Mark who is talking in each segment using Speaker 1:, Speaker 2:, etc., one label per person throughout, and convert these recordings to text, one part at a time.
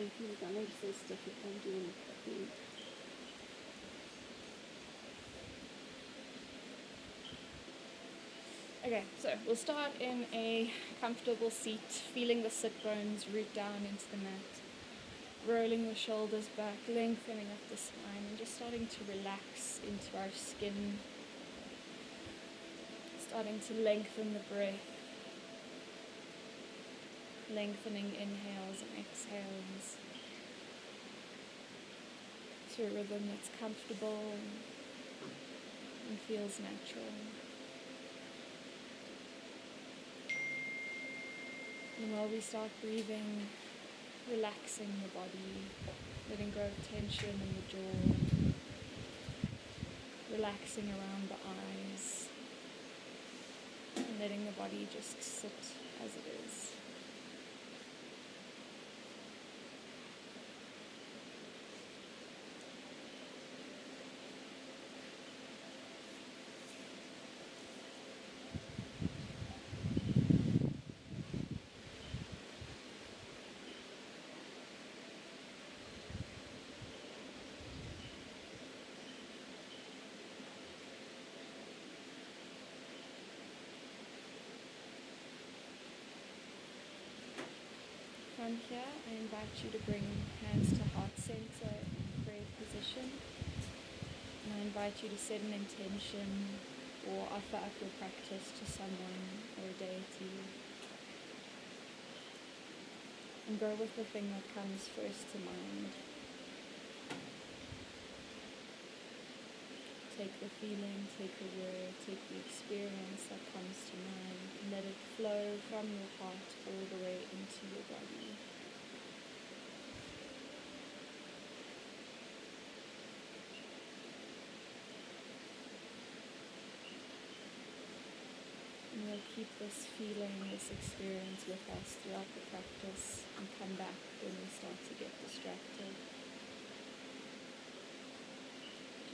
Speaker 1: I feel like my legs so stiff if I'm doing the cooking. Okay, so we'll start in a comfortable seat, feeling the sit bones root down into the mat, rolling the shoulders back, lengthening up the spine, and just starting to relax into our skin, starting to lengthen the breath, lengthening inhales and exhales to a rhythm that's comfortable and feels natural. And while we start breathing, relaxing the body, letting go of tension in the jaw, relaxing around the eyes, and letting the body just sit as it is. From here, I invite you to bring hands to heart center in prayer position. And I invite you to set an intention or offer up your practice to someone or a deity. And go with the thing that comes first to mind. Take the feeling, take the word, take the experience that comes to mind, and let it flow from your heart all the way into your body. And we'll keep this feeling, this experience with us throughout the practice and come back when we start to get distracted.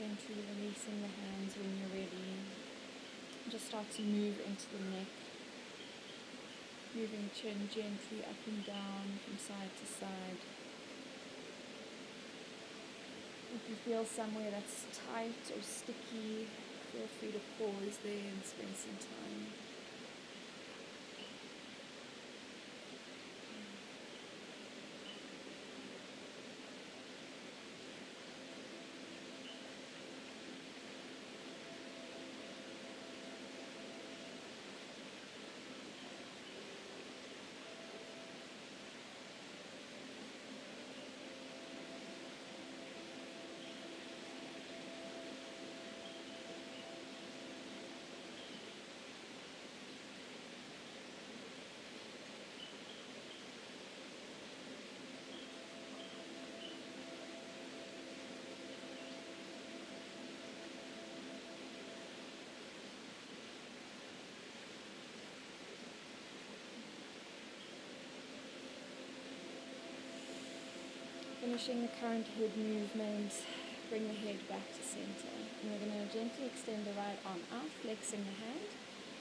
Speaker 1: Gently releasing the hands when you're ready. Just start to move into the neck. Moving chin gently up and down from side to side. If you feel somewhere that's tight or sticky, feel free to pause there and spend some time. Finishing the current head movement, bring the head back to center. And we're going to gently extend the right arm out, flexing the hand.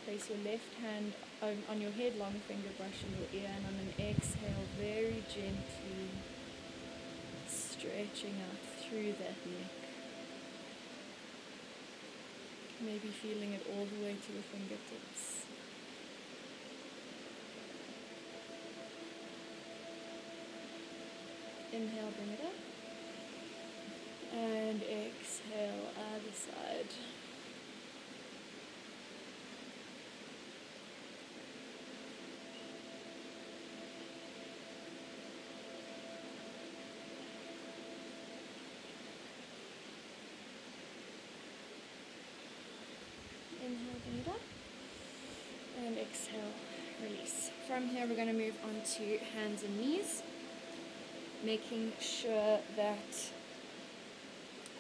Speaker 1: Place your left hand on your head, long finger brushing your ear, and on an exhale, very gently stretching out through that neck. Maybe feeling it all the way to the fingertips. Inhale, bring it up. And exhale, other side. Inhale, bring it up. And exhale, release. From here, we're going to move on to hands and knees. Making sure that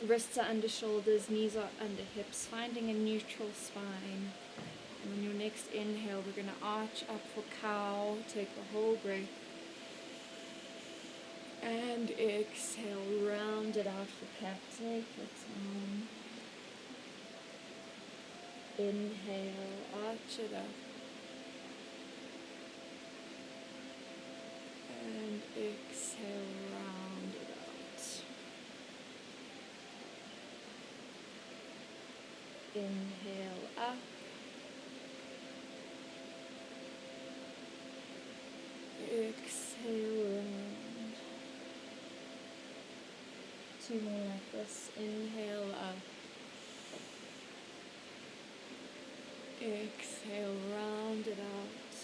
Speaker 1: wrists are under shoulders, knees are under hips, finding a neutral spine. And on your next inhale, we're going to arch up for cow, take a whole breath. And exhale, round it out for cat, take your time. Inhale, arch it up. And exhale, inhale up, exhale round. 2 more like this. Inhale up, exhale, round it out.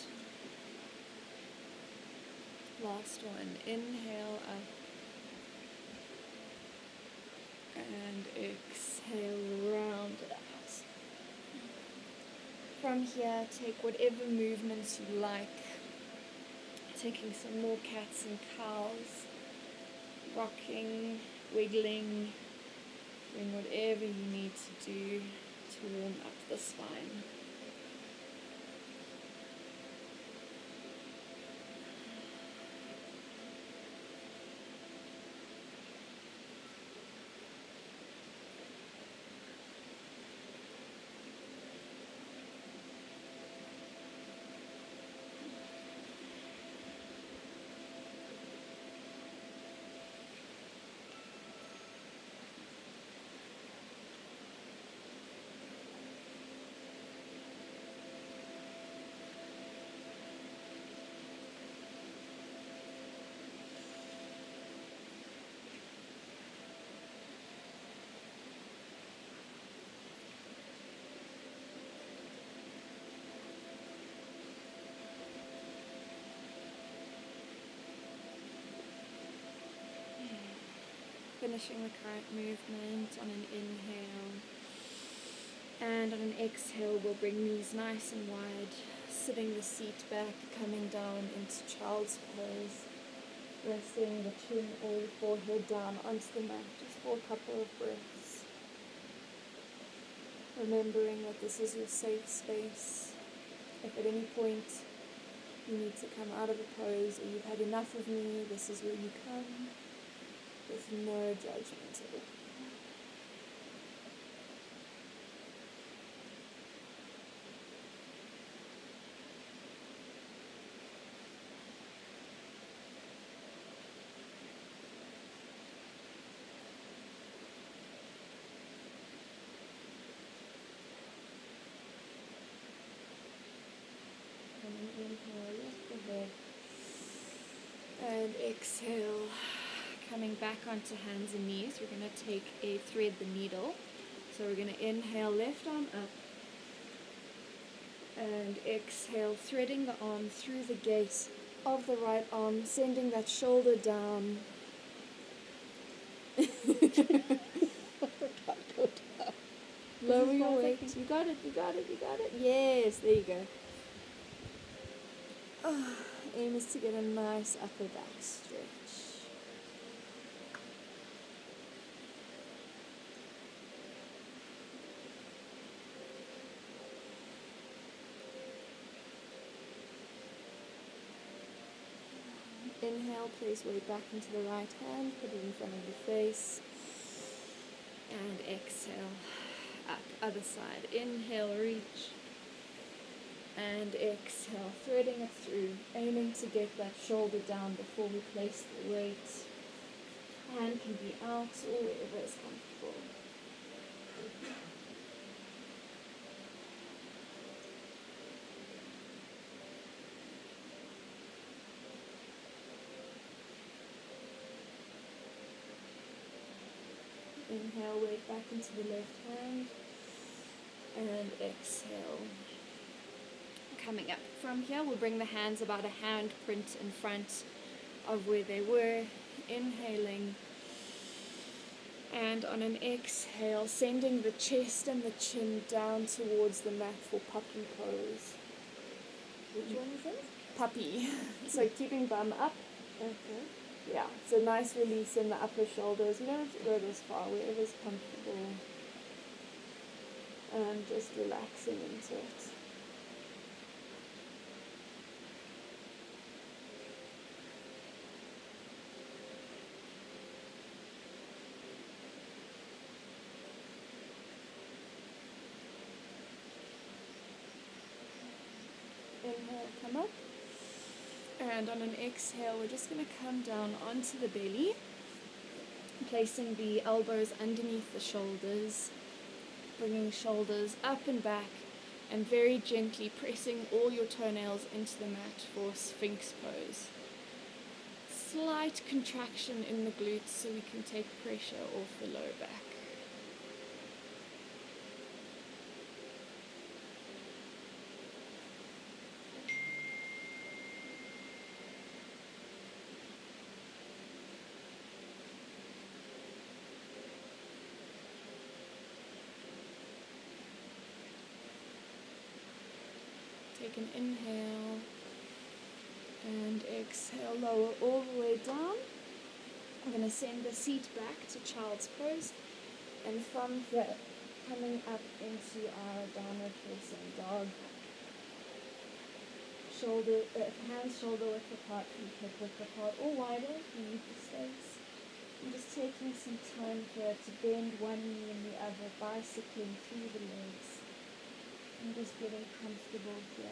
Speaker 1: Last one. Inhale up and exhale, round it out. From here, take whatever movements you like. Taking some more cats and cows, rocking, wiggling, doing whatever you need to do to warm up the spine. Finishing the current movement on an inhale, and on an exhale we'll bring knees nice and wide, sitting the seat back, coming down into child's pose, resting the chin or the forehead down onto the mat just for a couple of breaths, remembering that this is your safe space. If at any point you need to come out of a pose or you've had enough of me, this is where you come. There's no judgment at all. And inhale, lift the head. And exhale. Coming back onto hands and knees, we're going to take a thread the needle. So we're going to inhale, left arm up, and exhale, threading the arm through the gate of the right arm, sending that shoulder down. Lower your weight. You got it, you got it, you got it. Yes, there you go. Aim is to get a nice upper back stretch. Inhale, place weight back into the right hand, put it in front of your face, and exhale, up, other side. Inhale, reach, and exhale, threading it through, aiming to get that shoulder down before we place the weight. Hand can be out or wherever is comfortable. Inhale, weight back into the left hand, and exhale. Coming up from here, we'll bring the hands about a hand print in front of where they were, inhaling, and on an exhale, sending the chest and the chin down towards the mat for puppy pose. Which one is it? Puppy. So keeping bum up.
Speaker 2: Okay.
Speaker 1: Yeah, it's a nice release in the upper shoulders. You don't have to go this far, wherever's comfortable. And just relaxing into it. Inhale, come up. And on an exhale, we're just going to come down onto the belly, placing the elbows underneath the shoulders, bringing shoulders up and back, and very gently pressing all your toenails into the mat for Sphinx pose. Slight contraction in the glutes so we can take pressure off the lower back. Take an inhale and exhale, lower all the way down. I'm going to send the seat back to child's pose, and from here, coming up into our downward facing dog. Hands shoulder width apart, feet hip width apart, or wider if you need the space. I'm just taking some time here to bend one knee and the other, bicycling through the legs. I'm just getting comfortable here.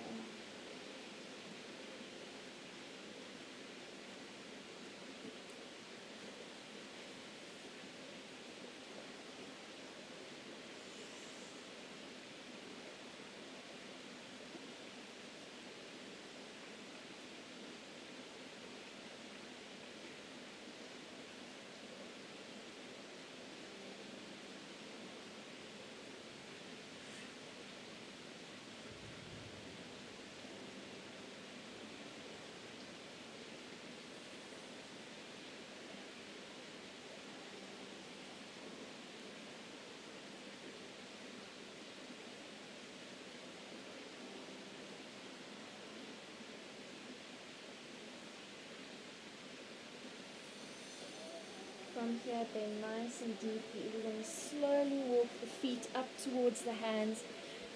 Speaker 1: From here, bend nice and deeply. We're going to slowly walk the feet up towards the hands,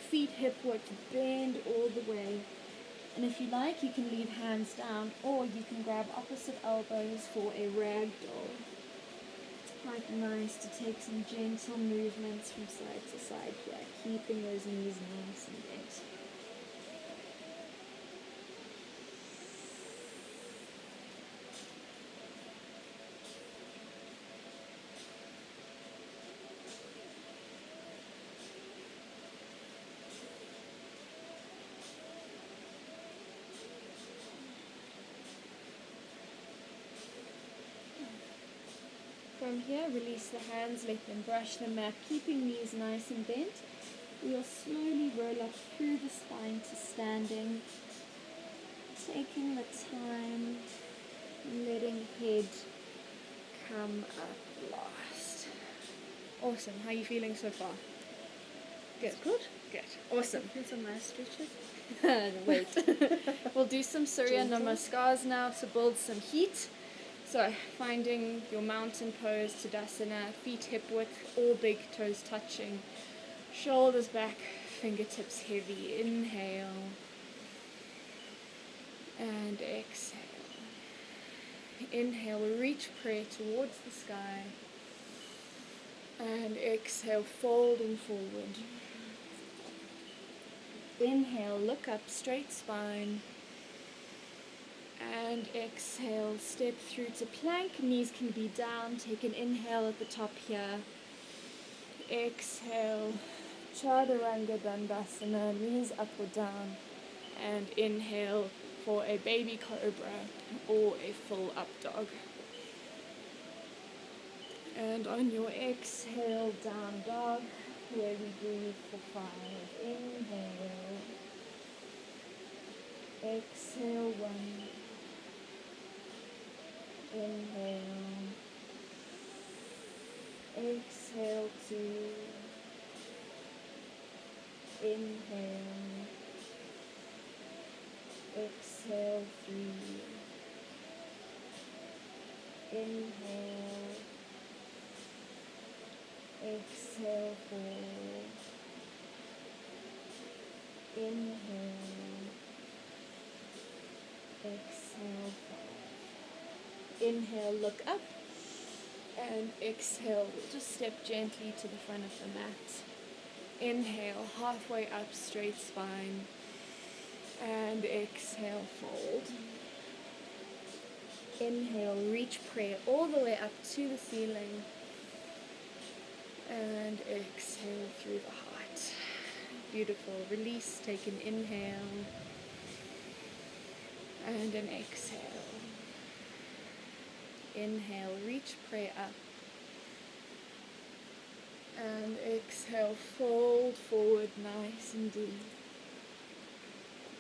Speaker 1: feet hip width, bend all the way. And if you like, you can leave hands down, or you can grab opposite elbows for a ragdoll. It's quite nice to take some gentle movements from side to side here, keeping those knees nice and bent. From here, release the hands, let them brush the mat, keeping knees nice and bent. We'll slowly roll up through the spine to standing, taking the time, letting head come up last. Awesome. How are you feeling so far? Good. Good? Good. Awesome.
Speaker 2: Do some nice stretches.
Speaker 1: Wait. We'll do some Surya Namaskars now to build some heat. So, finding your mountain pose, Tadasana, feet hip width, all big toes touching, shoulders back, fingertips heavy. Inhale and exhale. Inhale, reach prayer towards the sky, and exhale, folding forward. Inhale, look up, straight spine. And exhale, step through to plank. Knees can be down. Take an inhale at the top here. Exhale, Chaturanga Dandasana, knees up or down. And inhale for a baby cobra or a full up dog. And on your exhale, down dog, where we breathe for 5. Inhale. Exhale, 1. Inhale. Exhale, 2. Inhale. Exhale, 3. Inhale. Exhale, 4. Inhale. Exhale, 5. Inhale, look up. And exhale, we'll just step gently to the front of the mat. Inhale, halfway up, straight spine. And exhale, fold. Inhale, reach prayer all the way up to the ceiling. And exhale through the heart. Beautiful. Release. Take an inhale and an exhale. Inhale, reach, pray up. And exhale, fold forward nice and deep.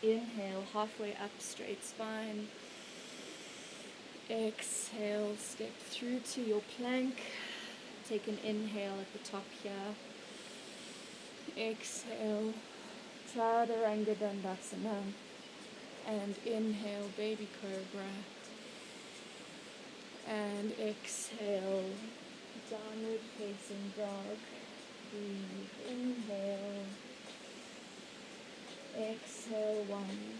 Speaker 1: Inhale, halfway up, straight spine. Exhale, step through to your plank. Take an inhale at the top here. Exhale, Chaturanga Dandasana. And inhale, baby cobra. And exhale, downward facing dog. Breathe, inhale. Exhale, one.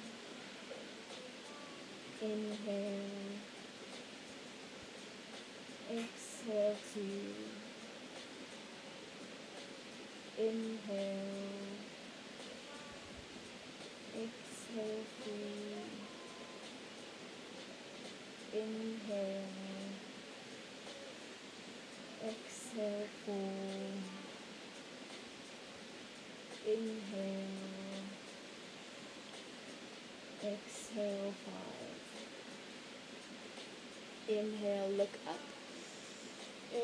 Speaker 1: Inhale. Exhale, two. Inhale. Exhale, three. Inhale. Exhale, four. Inhale. Exhale, five. Inhale, look up.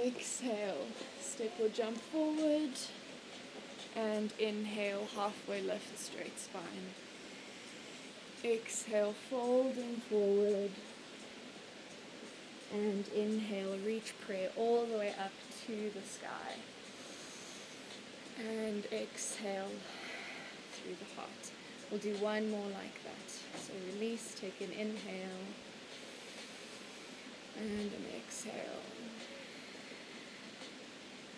Speaker 1: Exhale, step or jump forward. And inhale, halfway lift, straight spine. Exhale, folding forward. And inhale, reach, pray all the way up to the sky. And exhale through the heart. We'll do one more like that. So release, take an inhale. And an exhale.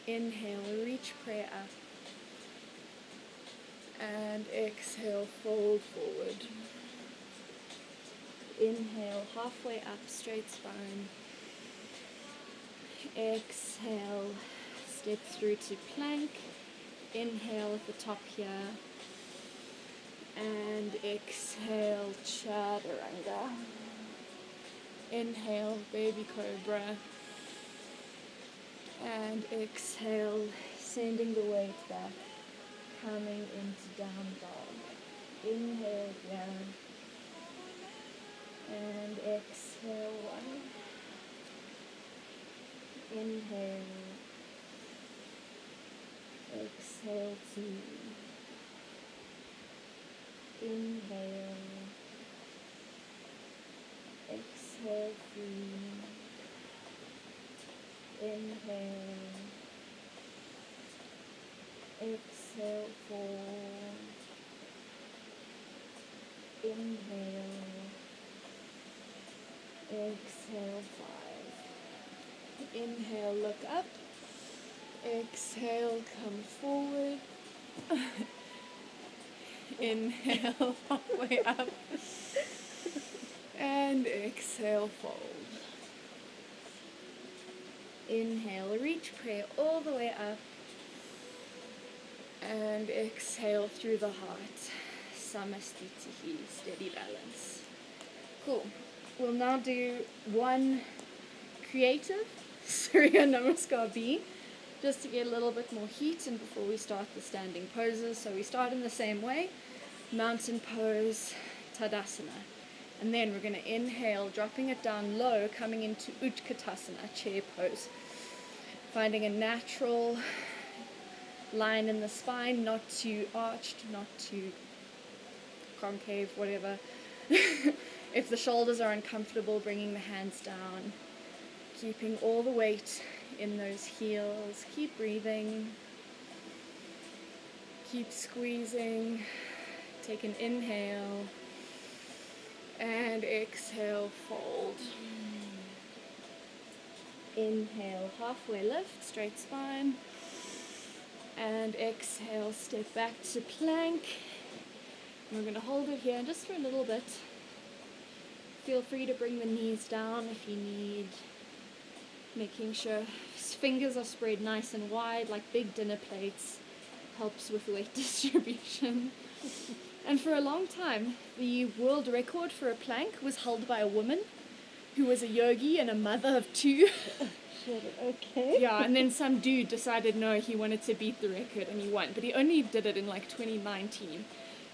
Speaker 1: Inhale, reach, pray up. And exhale, fold forward. Inhale, halfway up, straight spine. Exhale, step through to plank. Inhale at the top here. And exhale, Chaturanga. Inhale, baby cobra. And exhale, sending the weight back, coming into down dog. Inhale here. And exhale, one. Inhale. Exhale, two. Inhale. Exhale, three. Inhale. Exhale, four. Inhale. Exhale, five. Inhale, look up. Exhale, come forward. Inhale, halfway up. And exhale, fold. Inhale, reach, pray all the way up. And exhale through the heart. Samastitihi, steady balance. Cool. We'll now do one creative Surya Namaskar B, just to get a little bit more heat and before we start the standing poses. So we start in the same way, mountain pose, Tadasana. And then we're going to inhale, dropping it down low, coming into Utkatasana, chair pose. Finding a natural line in the spine, not too arched, not too concave, whatever. If the shoulders are uncomfortable, bringing the hands down, keeping all the weight in those heels. Keep breathing, keep squeezing. Take an inhale and exhale, fold. Inhale, halfway lift, straight spine. And exhale, step back to plank. And we're going to hold it here just for a little bit. Feel free to bring the knees down if you need. Making sure fingers are spread nice and wide like big dinner plates. Helps with weight distribution. And for a long time, the world record for a plank was held by a woman who was a yogi and a mother of two.
Speaker 2: Okay.
Speaker 1: Yeah, and then some dude decided no, he wanted to beat the record and he won, but he only did it in like 2019.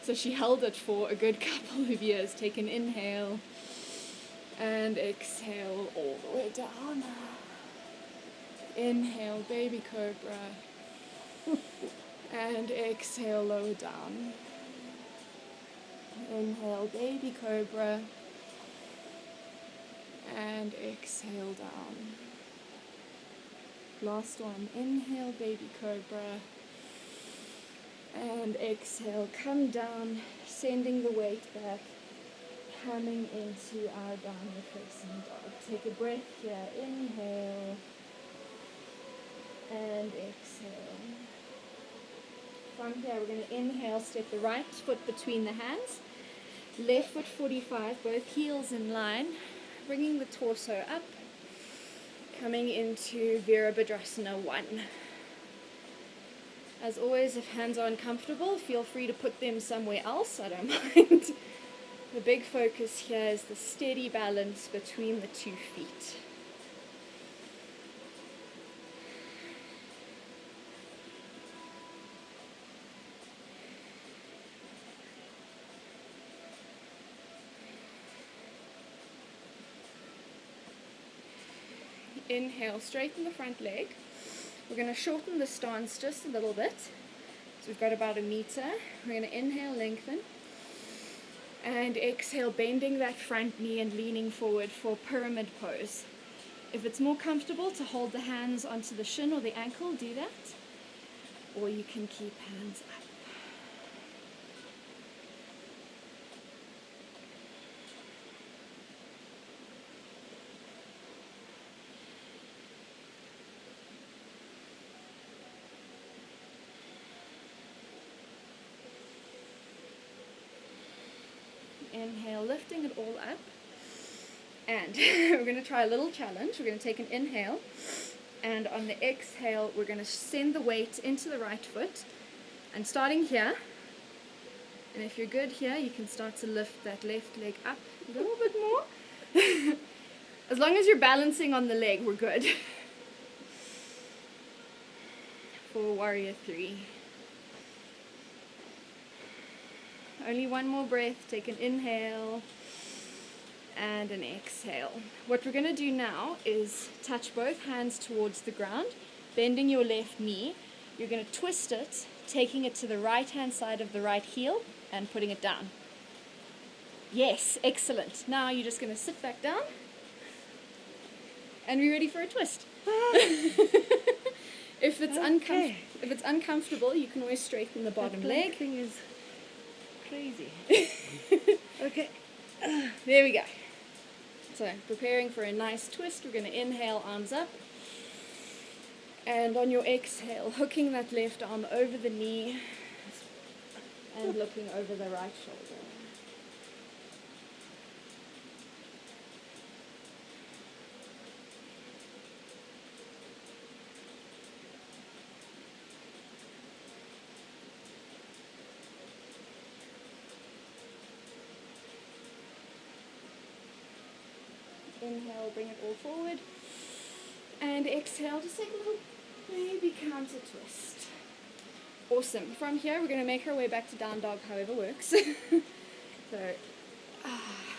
Speaker 1: So she held it for a good couple of years. Take an inhale and exhale all the way down. Inhale, baby cobra. And exhale, lower down. Inhale, baby cobra. And exhale down. Last one. Inhale, baby cobra. And exhale, come down, sending the weight back, coming into our downward facing dog. Take a breath here. Inhale. And exhale. From here, we're going to inhale, step the right foot between the hands. Left foot 45, both heels in line. Bringing the torso up. Coming into Virabhadrasana 1. As always, if hands are uncomfortable, feel free to put them somewhere else. I don't mind. The big focus here is the steady balance between the 2 feet. Inhale, straighten the front leg. We're going to shorten the stance just a little bit. So we've got about 1 meter. We're going to inhale, lengthen. And exhale, bending that front knee and leaning forward for pyramid pose. If it's more comfortable to hold the hands onto the shin or the ankle, do that. Or you can keep hands up. Inhale, lifting it all up. And we're going to try a little challenge. We're going to take an inhale. And on the exhale, we're going to send the weight into the right foot. And starting here, and if you're good here, you can start to lift that left leg up a little bit more. As long as you're balancing on the leg, we're good. For warrior 3. Only one more breath. Take an inhale and an exhale. What we're going to do now is touch both hands towards the ground, bending your left knee. You're going to twist it, taking it to the right hand side of the right heel and putting it down. Yes, excellent. Now you're just going to sit back down and be ready for a twist. If it's uncomfortable, you can always straighten the bottom leg.
Speaker 2: Thing is crazy. Okay.
Speaker 1: There we go. So, preparing for a nice twist, we're going to inhale, arms up. And on your exhale, hooking that left arm over the knee and looking over the right shoulder. Inhale, bring it all forward. And exhale, just take a little baby counter twist. Awesome. From here, we're going to make our way back to down dog, however works. So,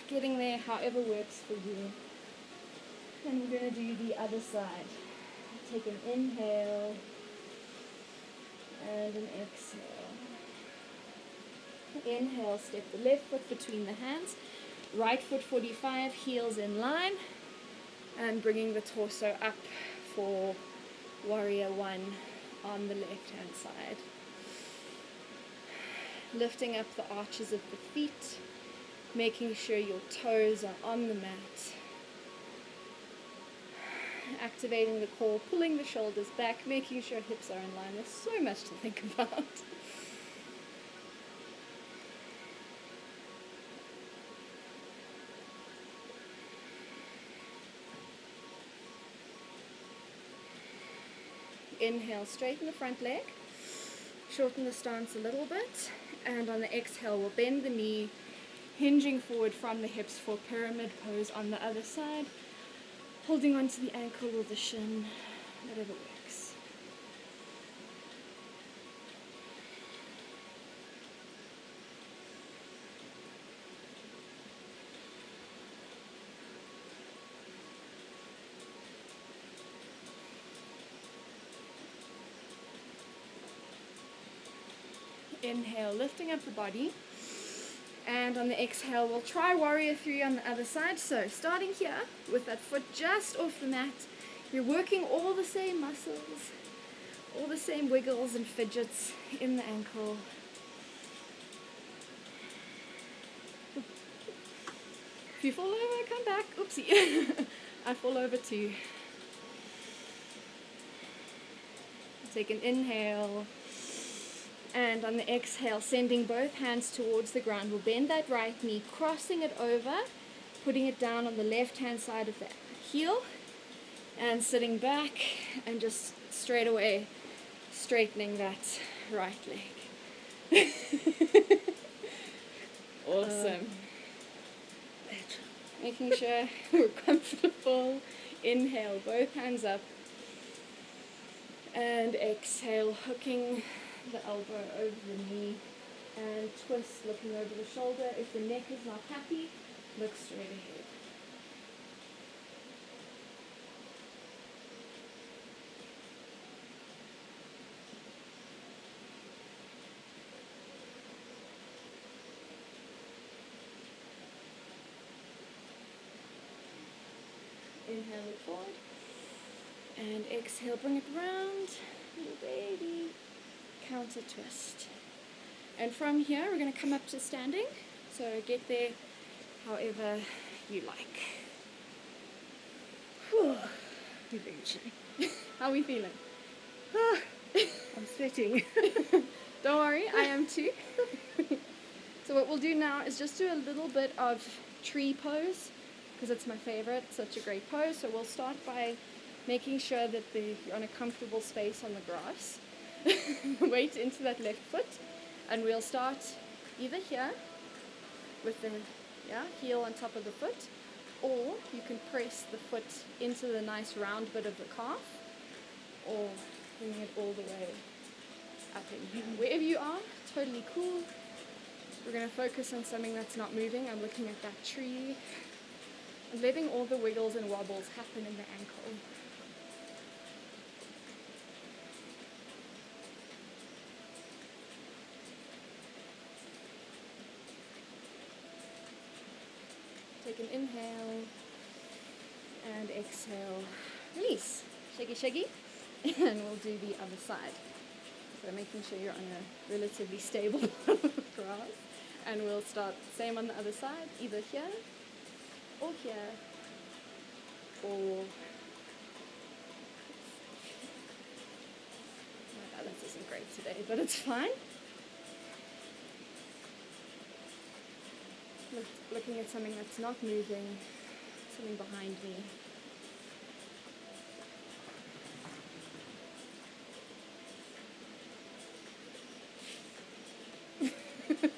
Speaker 1: getting there however works for you. Then we're going to do the other side. Take an inhale and an exhale. Inhale, step the left foot between the hands. Right foot 45, heels in line, and bringing the torso up for warrior 1 on the left hand side. Lifting up the arches of the feet, making sure your toes are on the mat. Activating the core, pulling the shoulders back, making sure hips are in line. There's so much to think about. Inhale, straighten the front leg, shorten the stance a little bit, and on the exhale we'll bend the knee, hinging forward from the hips for pyramid pose on the other side. holding onto the ankle or the shin, whatever works. Inhale, lifting up the body, and on the exhale we'll try warrior 3 on the other side. So starting here with that foot just off the mat, you're working all the same muscles, all the same wiggles and fidgets in the ankle. If you fall over, come back. Oopsie. I fall over too. Take an inhale. And on the exhale, sending both hands towards the ground, we'll bend that right knee, crossing it over, putting it down on the left-hand side of the heel, and sitting back, and just straight away straightening that right leg. Awesome. Making sure we're comfortable. Inhale, both hands up, and exhale, hooking the elbow over the knee, and twist, looking over the shoulder. If the neck is not happy, look straight ahead. Inhale, look forward, and exhale, bring it round, little baby. Counter twist. And from here we're going to come up to standing, so get there however you like.
Speaker 2: Whew. Eventually.
Speaker 1: How are we feeling?
Speaker 2: I'm sweating.
Speaker 1: Don't worry, I am too. So what we'll do now is just do a little bit of tree pose, because it's my favorite. It's such a great pose. So we'll start by making sure that you're on a comfortable space on the grass. Weight into that left foot, and we'll start either here with the heel on top of the foot, or you can press the foot into the nice round bit of the calf, or bringing it all the way up in. Wherever you are, totally cool. We're going to focus on something that's not moving. I'm looking at that tree and letting all the wiggles and wobbles happen in the ankle. Take an inhale and exhale, release, shaggy shaggy, and we'll do the other side. So making sure you're on a relatively stable grass, and we'll start same on the other side, either here or here or my balance isn't great today, but it's fine. Looking at something that's not moving, something behind me.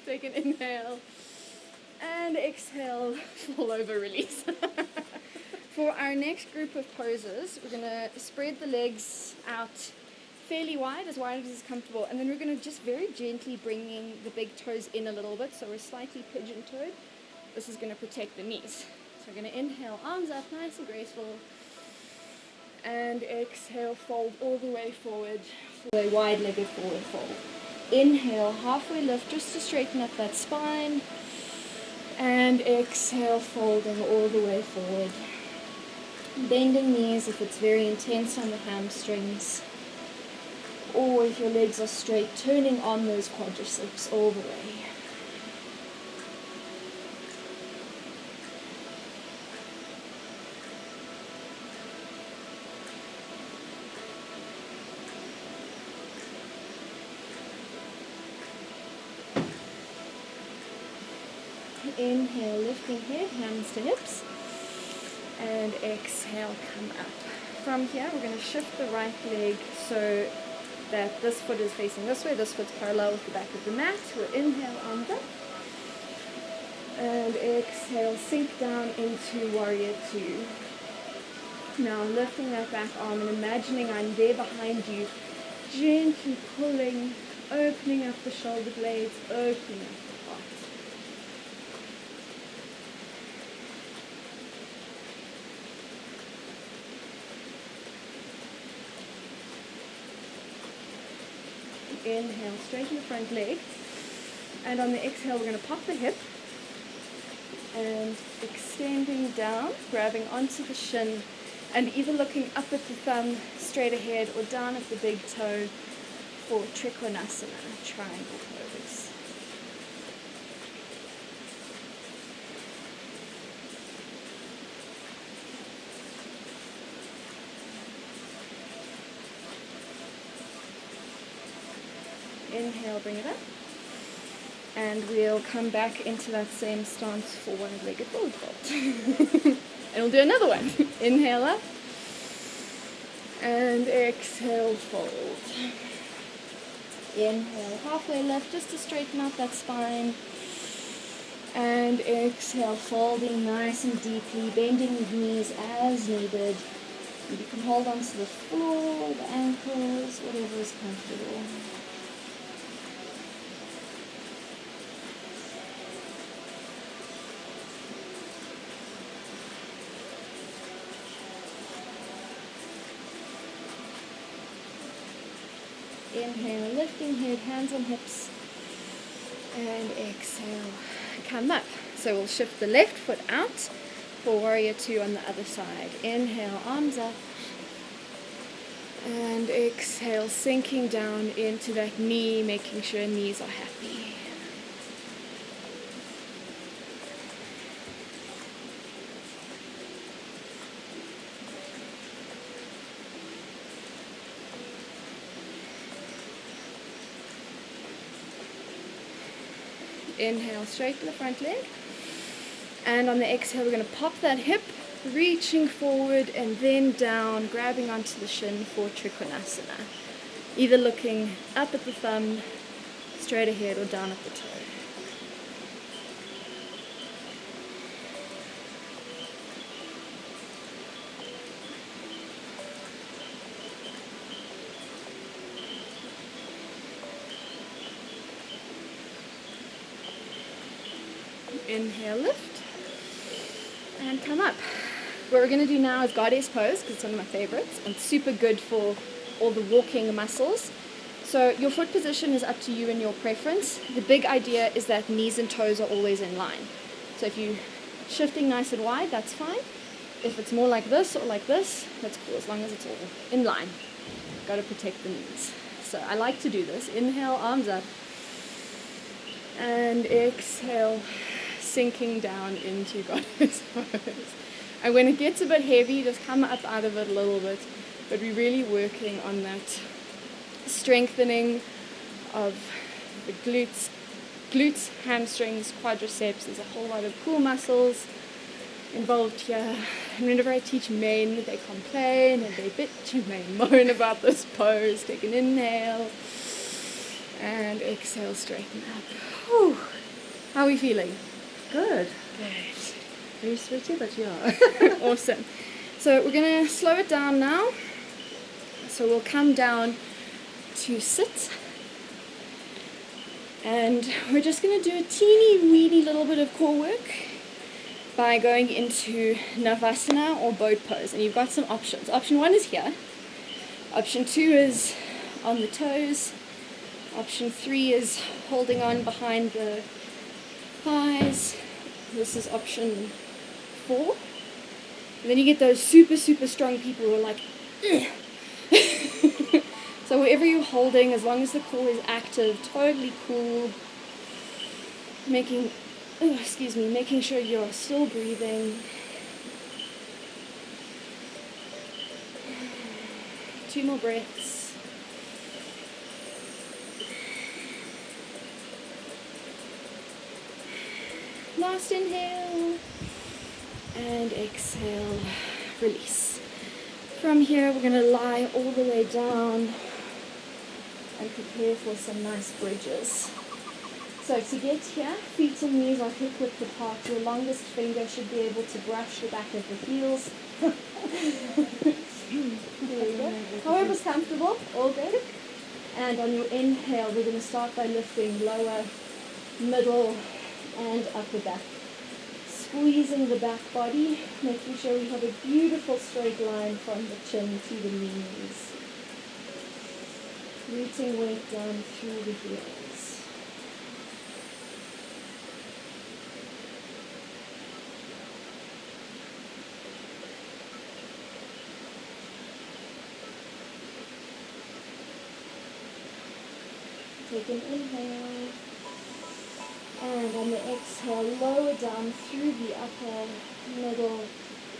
Speaker 1: Take an inhale and exhale, fall over, release. For our next group of poses, we're going to spread the legs out fairly wide as is comfortable, and then we're going to just very gently bringing the big toes in a little bit, so we're slightly pigeon-toed. This is going to protect the knees. So we're going to inhale, arms up, nice and graceful, and exhale, fold all the way forward, for a wide-legged forward fold. Inhale, halfway lift just to straighten up that spine, and exhale, folding all the way forward. Bending knees if it's very intense on the hamstrings, or if your legs are straight, turning on those quadriceps all the way. Inhale, lifting head, hands to hips, and exhale, come up. From here, we're going to shift the right leg so that this foot is facing this way, this foot's parallel with the back of the mat. We'll inhale, arms up, and exhale, sink down into warrior 2. Now lifting that back arm and imagining I'm there behind you, gently pulling, opening up the shoulder blades, opening up the heart. Inhale, straighten the front leg, and on the exhale we're going to pop the hip and extending down, grabbing onto the shin, and either looking up at the thumb straight ahead or down at the big toe for Trikonasana, triangle pose. Inhale, bring it up. And we'll come back into that same stance for one-legged forward fold. And we'll do another one. Inhale up. And exhale, fold. Inhale, halfway lift just to straighten out that spine. And exhale, folding nice and deeply, bending the knees as needed. And you can hold on to the floor, the ankles, whatever is comfortable. Inhale, lifting head, hands on hips, and exhale, come up. So we'll shift the left foot out for warrior two on the other side. Inhale, arms up, and exhale, sinking down into that knee, making sure knees are happy. Inhale, straighten the front leg, and on the exhale we're going to pop that hip, reaching forward and then down, grabbing onto the shin for Trikonasana, either looking up at the thumb, straight ahead, or down at the toe. Inhale, lift, and come up. What we're going to do now is goddess pose, because it's one of my favorites and super good for all the walking muscles. So your foot position is up to you and your preference. The big idea is that knees and toes are always in line. So if you're shifting nice and wide, that's fine. If it's more like this or like this, that's cool, as long as it's all in line. Got to protect the knees. So I like to do this. Inhale, arms up, and exhale, sinking down into goddess pose. And when it gets a bit heavy, just come up out of it a little bit, but we're really working on that strengthening of the glutes, hamstrings, quadriceps. There's a whole lot of cool muscles involved here. And whenever I teach men, they complain and they bitch and they moan about this pose. Take an inhale and exhale, straighten up. Whew. How are we feeling?
Speaker 2: Good.
Speaker 1: Good.
Speaker 2: Very sweaty, but yeah.
Speaker 1: Awesome. So we're going to slow it down now. So we'll come down to sit. And we're just going to do a teeny weeny little bit of core work by going into Navasana or boat pose. And you've got some options. Option 1 is here. Option 2 is on the toes. Option 3 is holding on behind the thighs. This is option 4. And then you get those super, super strong people who are like, ugh. So wherever you're holding, as long as the core is active, totally cool. Making sure you're still breathing. 2 more breaths. Last inhale. And exhale, release. From here, we're going to lie all the way down and prepare for some nice bridges. So to get here, feet and knees are hip width apart. Your longest finger should be able to brush the back of the heels. There we go. However's comfortable, all good. And on your inhale, we're going to start by lifting lower, middle, and upper back. Squeezing the back body, making sure we have a beautiful straight line from the chin to the knees. Rooting weight down through the heels. Take an inhale. And on the exhale, lower down through the upper, middle,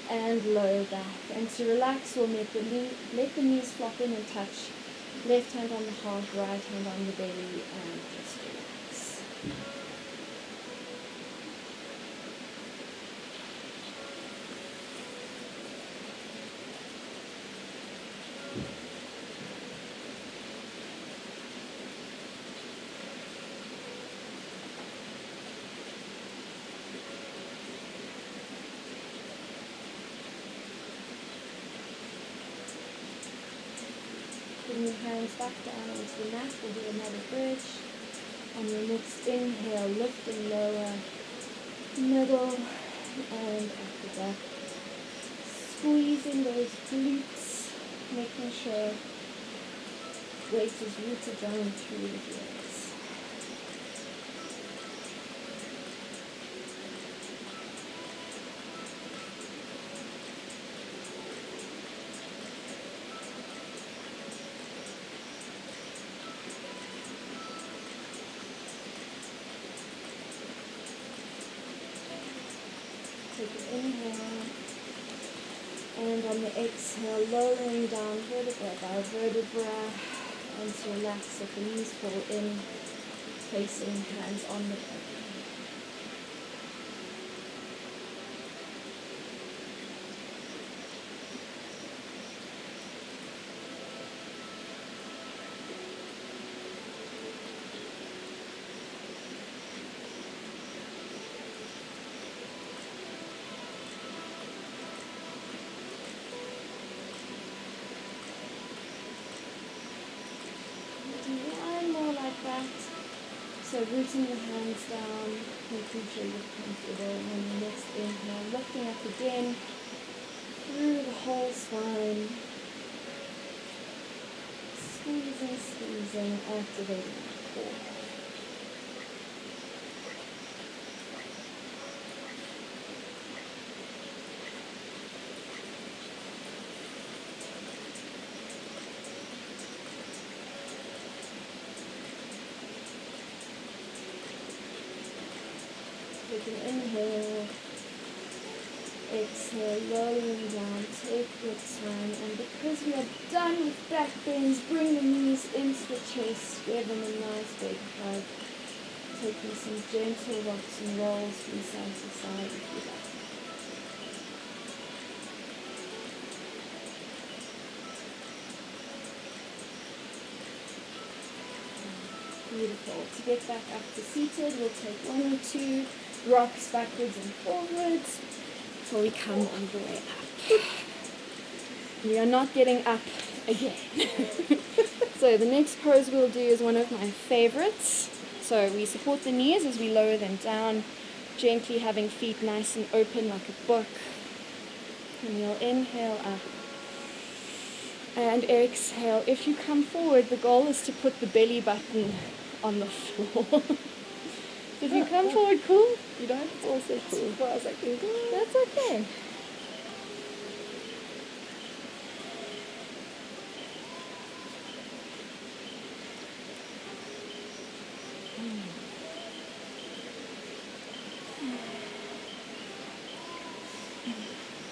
Speaker 1: and lower back. And to relax, we'll let the knees flop in and touch. Left hand on the heart, right hand on the belly, and just relax. Bring your hands back down onto the mat. We'll do another bridge. On your next inhale, lifting lower, middle, and upper back. Squeezing those glutes, making sure weight is rooted down through the heels. Take an inhale, and on the exhale, lowering down vertebra by vertebra, and to relax if the knees fall in, placing hands on the belly. One more like that. So rooting the hands down, making sure you're comfortable. And the next inhale, lifting up again through the whole spine. Squeezing, squeezing, activating the core. Take an inhale, exhale, lowering down, take your time, and because we are done with back bends, bring the knees into the chest, give them a nice big hug, taking some gentle rocks and rolls from side to side if you like. Beautiful. To get back up to seated, we'll take 1 or 2 rocks backwards and forwards until we come all the way up. We are not getting up again. So the next pose we'll do is one of my favorites. So we support the knees as we lower them down, gently having feet nice and open like a book. And you'll inhale up. And exhale. If you come forward, the goal is to put the belly button on the floor. If you come forward, cool. You don't, it's also cool.
Speaker 2: As far as I can go.
Speaker 1: That's okay.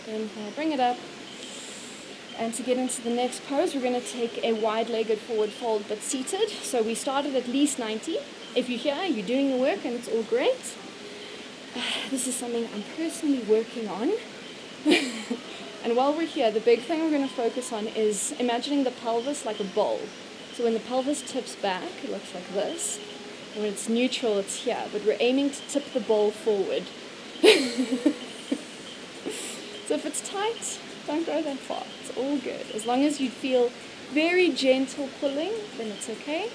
Speaker 1: Inhale, bring it up. And to get into the next pose, we're going to take a wide-legged forward fold, but seated. So we started at least 90. If you're here, you're doing the work, and it's all great. This is something I'm personally working on. And while we're here, the big thing we're going to focus on is imagining the pelvis like a bowl. So when the pelvis tips back, it looks like this. And when it's neutral, it's here. But we're aiming to tip the bowl forward. So if it's tight, Don't go that far. It's all good. As long as you feel very gentle pulling, then it's okay.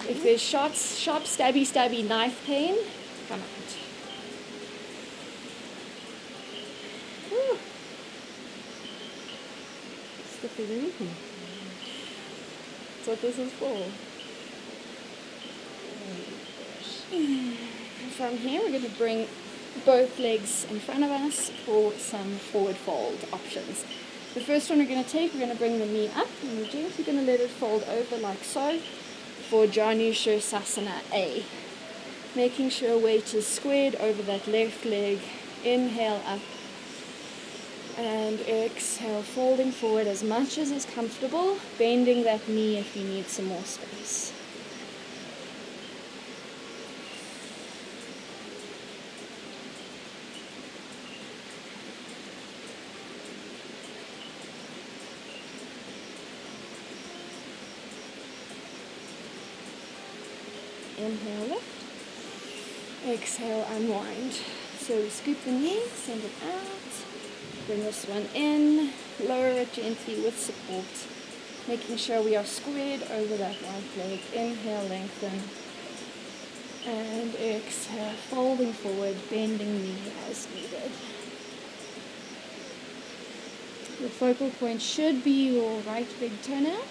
Speaker 1: If there's sharp, stabby knife pain, come out.
Speaker 2: Whew. Stuff is anything.
Speaker 1: That's what this is for. From here, we're going to bring both legs in front of us for some forward fold options. The first one we're going to bring the knee up, and we're gently going to let it fold over like so for Janu Shirsasana A. Making sure weight is squared over that left leg. Inhale up and exhale, folding forward as much as is comfortable, bending that knee if you need some more space. Inhale, lift. Exhale, unwind. So scoop the knee, send it out. Bring this one in. Lower it gently with support. Making sure we are squared over that right leg. Inhale, lengthen. And exhale, folding forward, bending knee as needed. The focal point should be your right big toenail.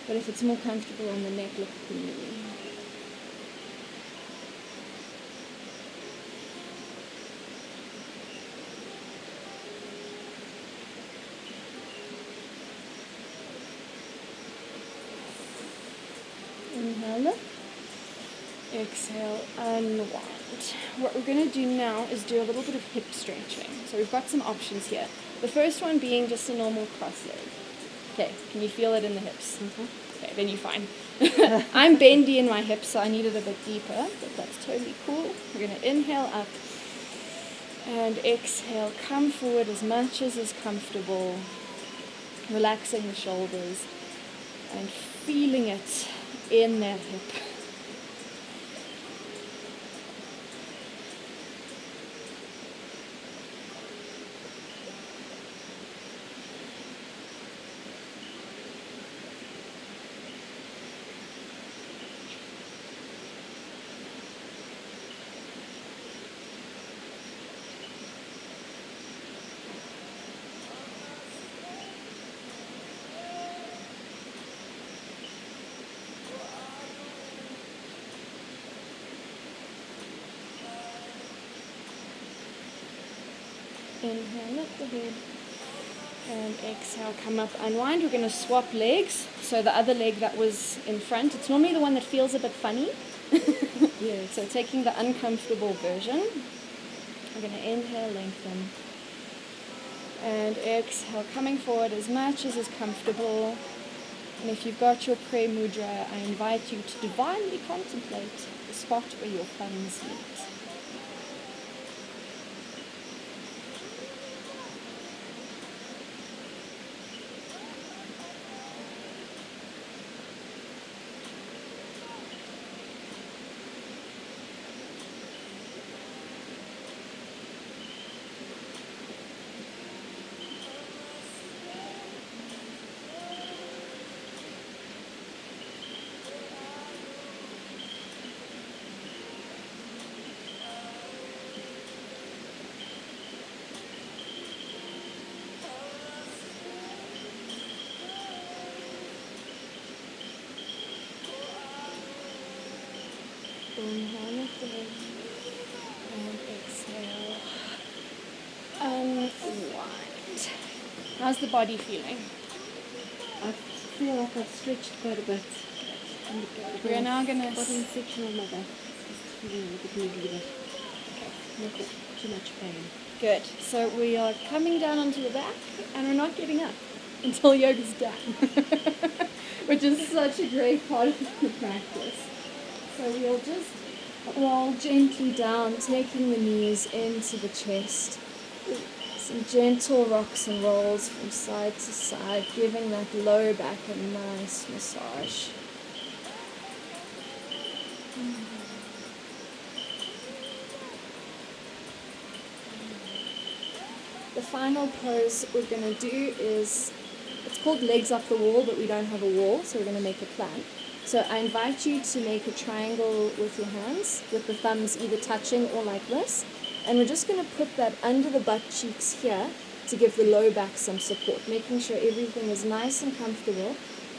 Speaker 1: But if it's more comfortable on the neck, look at the knee. Inhale, lift. Exhale, unwind. What we're going to do now is do a little bit of hip stretching. So we've got some options here. The first one being just a normal cross leg. Okay, can you feel it in the hips? Mm-hmm. Okay, then you're fine. I'm bendy in my hips, so I need it a bit deeper, but that's totally cool. We're going to inhale up and exhale. Come forward as much as is comfortable, relaxing the shoulders and feeling it in that hip. Inhale, lift the head, and exhale, come up, unwind. We're going to swap legs. So the other leg that was in front, it's normally the one that feels a bit funny.
Speaker 2: Yeah.
Speaker 1: So taking the uncomfortable version, we're going to inhale, lengthen, and exhale, coming forward as much as is comfortable. And if you've got your prayer mudra, I invite you to divinely contemplate the spot where your thumbs meet. Inhale, lift the head, and exhale, unwind. How's the body feeling?
Speaker 2: I feel like I've stretched quite a bit.
Speaker 1: We're now going to...
Speaker 2: bottom section of my back is feeling a bit niggly, but not too much pain.
Speaker 1: Good. So we are coming down onto the back, and we're not getting up until yoga's done, which is such a great part of the practice. So we'll just roll gently down, taking the knees into the chest. Some gentle rocks and rolls from side to side, giving that lower back a nice massage. The final pose we're going to do is, it's called legs up the wall, but we don't have a wall, so we're going to make a plan. So I invite you to make a triangle with your hands, with the thumbs either touching or like this. And we're just going to put that under the butt cheeks here to give the low back some support, making sure everything is nice and comfortable.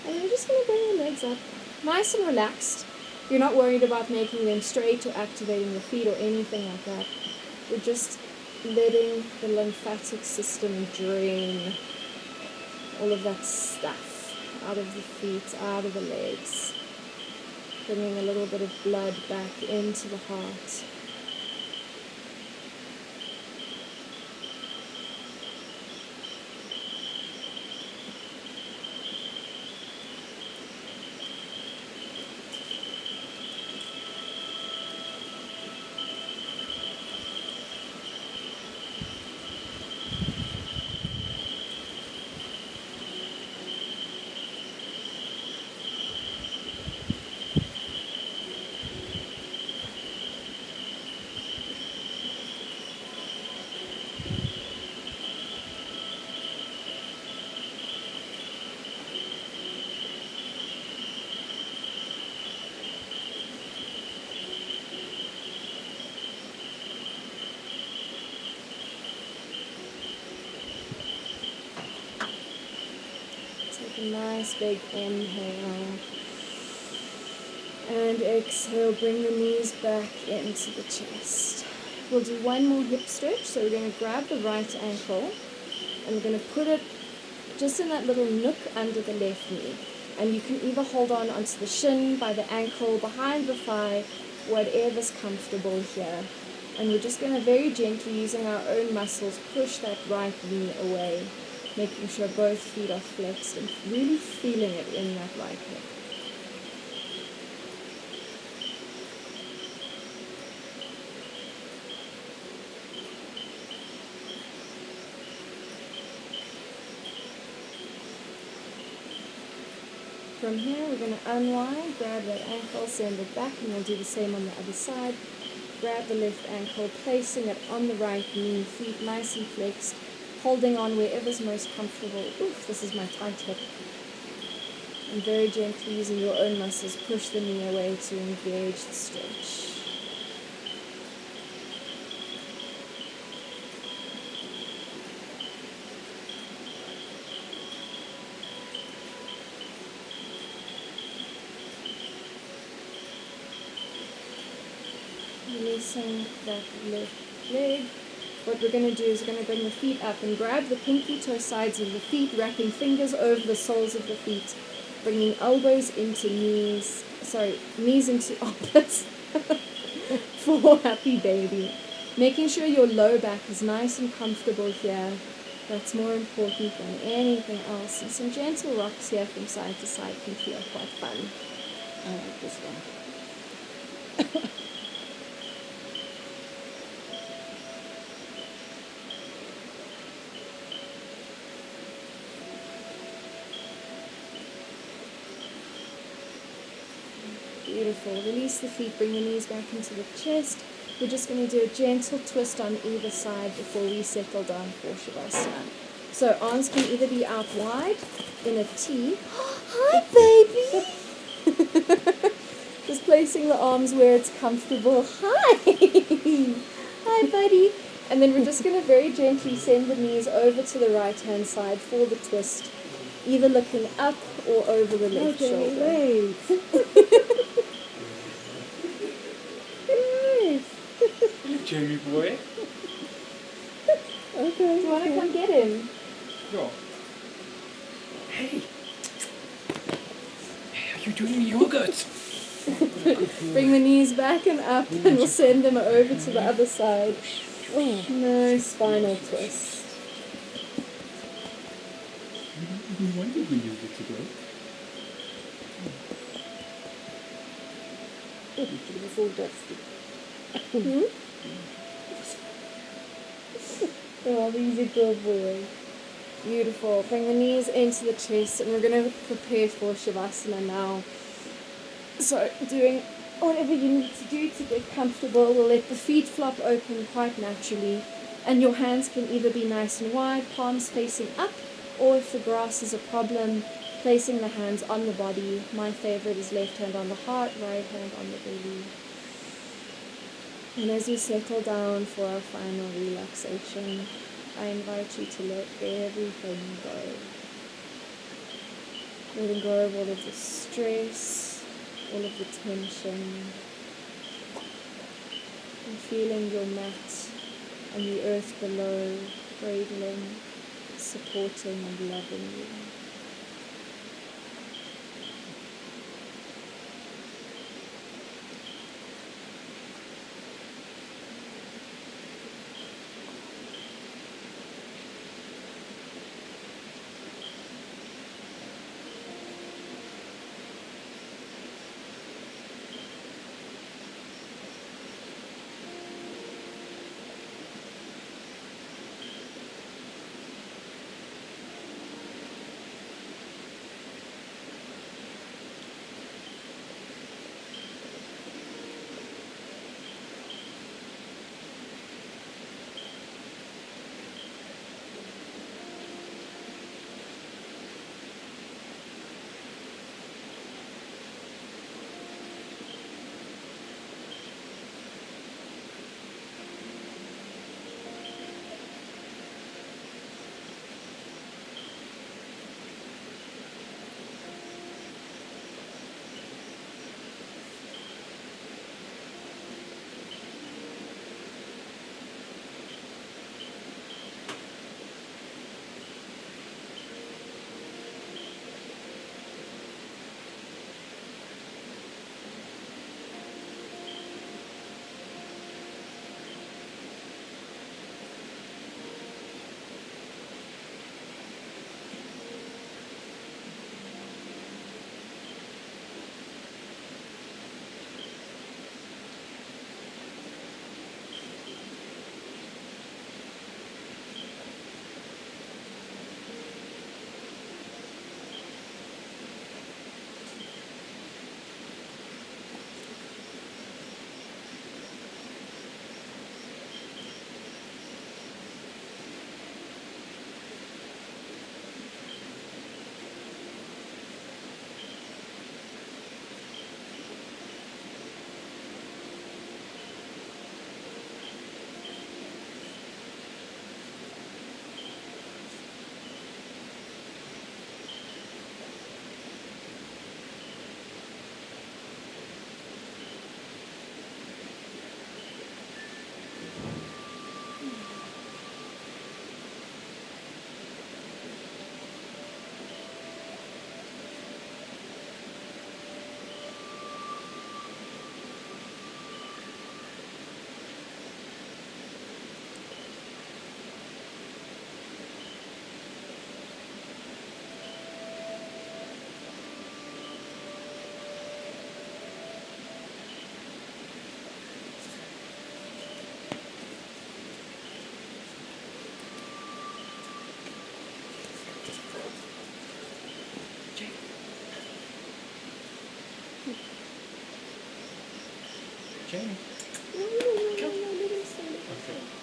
Speaker 1: And we're just going to bring your legs up nice and relaxed. You're not worried about making them straight or activating the feet or anything like that. We're just letting the lymphatic system drain all of that stuff out of the feet, out of the legs. Bringing a little bit of blood back into the heart. Take a nice big inhale. And exhale, bring the knees back into the chest. We'll do one more hip stretch. So we're going to grab the right ankle and we're going to put it just in that little nook under the left knee. And you can either hold on onto the shin, by the ankle, behind the thigh, whatever's comfortable here. And we're just going to very gently, using our own muscles, push that right knee away, making sure both feet are flexed and really feeling it in that right hip. From here, we're going to unwind, grab that ankle, send it back, and we'll do the same on the other side. Grab the left ankle, placing it on the right knee, feet nice and flexed, holding on wherever's most comfortable. Oof, this is my tight hip. And very gently, using your own muscles, push the knee away to engage the stretch. Releasing that left leg. What we're going to do is we're going to bring the feet up and grab the pinky toe sides of the feet, wrapping fingers over the soles of the feet, bringing elbows into knees, knees into armpits for happy baby. Making sure your low back is nice and comfortable here. That's more important than anything else. And some gentle rocks here from side to side can feel quite fun. I like this one. Beautiful. Release the feet, bring the knees back into the chest. We're just going to do a gentle twist on either side before we settle down for Shavasana. So arms can either be out wide in a T. Hi, baby! Just placing the arms where it's comfortable. Hi! Hi, buddy! And then we're just going to very gently send the knees over to the right-hand side for the twist, either looking up or over the left shoulder.
Speaker 2: Wait.
Speaker 3: Jamie boy.
Speaker 2: Okay.
Speaker 1: Do you want to come get him?
Speaker 3: Sure. Hey. Are you doing yogurt?
Speaker 1: Bring the knees back and up, and we'll send them over to the other side. Oh, nice spinal twist.
Speaker 3: We wondered when you get to go.
Speaker 2: It's all dusty.
Speaker 1: Oh, he's a good boy. Beautiful. Bring the knees into the chest, and we're going to prepare for Shavasana now. So, doing whatever you need to do to get comfortable. We'll let the feet flop open quite naturally. And your hands can either be nice and wide, palms facing up, or if the grass is a problem, placing the hands on the body. My favorite is left hand on the heart, right hand on the belly. And as you settle down for our final relaxation, I invite you to let everything go. Letting go of all of the stress, all of the tension, and feeling your mat and the earth below cradling, supporting and loving you.
Speaker 3: Jamie.
Speaker 2: No, let him stay.
Speaker 3: Okay.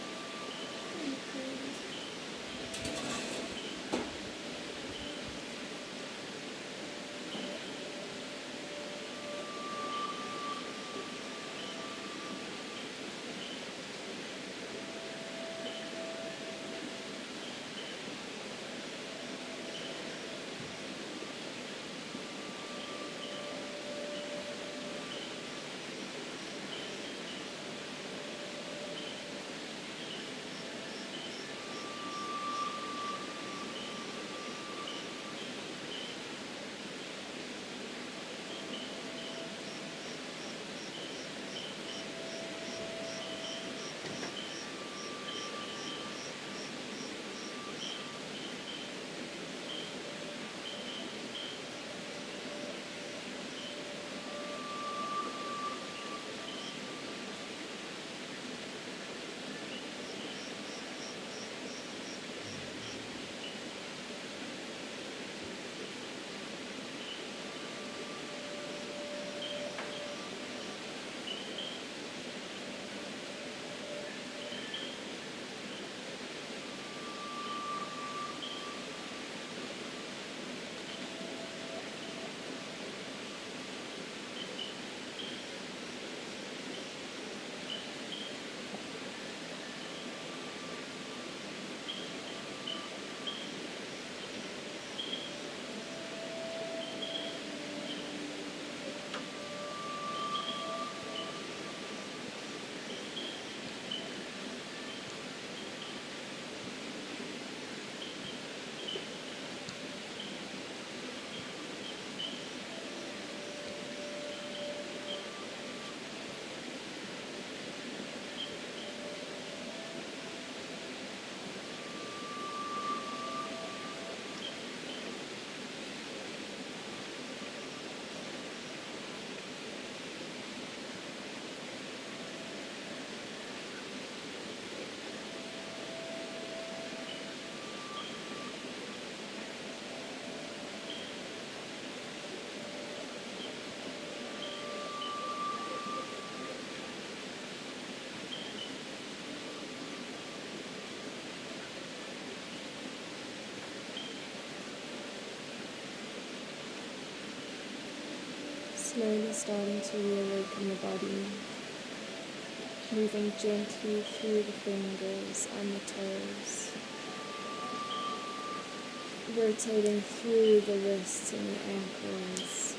Speaker 1: Slowly starting to reawaken the body, moving gently through the fingers and the toes, rotating through the wrists and the ankles.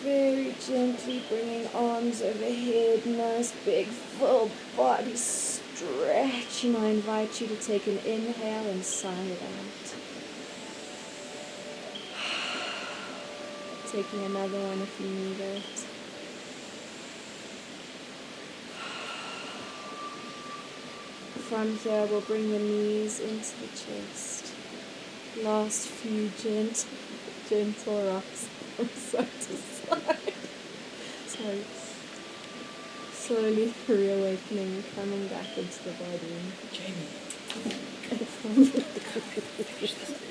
Speaker 1: Very gently bringing arms overhead, nice big full body stretch, and I invite you to take an inhale and sigh it out. Taking another one if you need it. From here we'll bring the knees into the chest. Last few gentle rocks from side to side. Sorry. Slowly reawakening, coming back into the body.
Speaker 3: Jamie.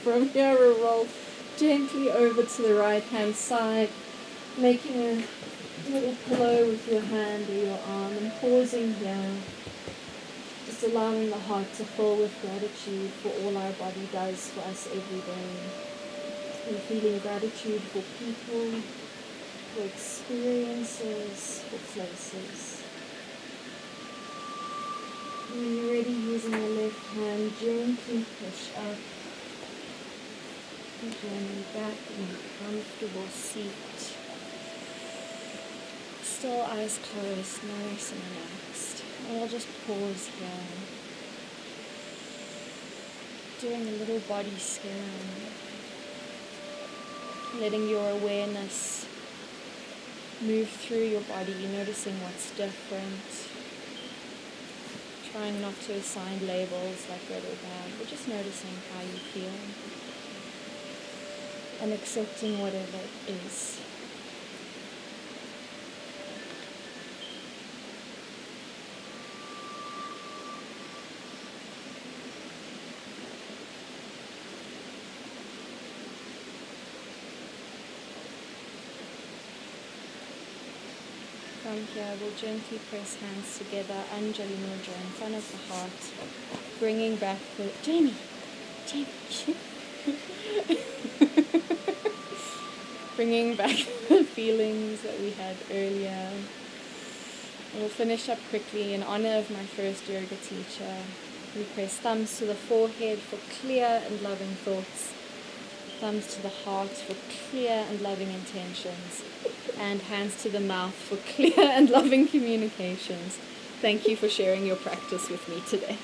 Speaker 1: From here we'll roll gently over to the right hand side, making a little pillow with your hand or your arm and pausing here. Just allowing the heart to fill with gratitude for all our body does for us every day. And feeling gratitude for people, for experiences, for places. When you're ready, using your left hand, gently push up. And journey back in a comfortable seat. Still eyes closed, nice and relaxed. And we'll just pause here. Doing a little body scan. Letting your awareness move through your body, noticing what's different. Trying not to assign labels like good or bad, but just noticing how you feel. And accepting whatever it is. From here, we'll gently press hands together, Anjali Mudra in front of the heart, bringing back the... Jamie! Bringing back the feelings that we had earlier. And we'll finish up quickly in honor of my first yoga teacher. We press thumbs to the forehead for clear and loving thoughts. Thumbs to the heart for clear and loving intentions. And hands to the mouth for clear and loving communications. Thank you for sharing your practice with me today.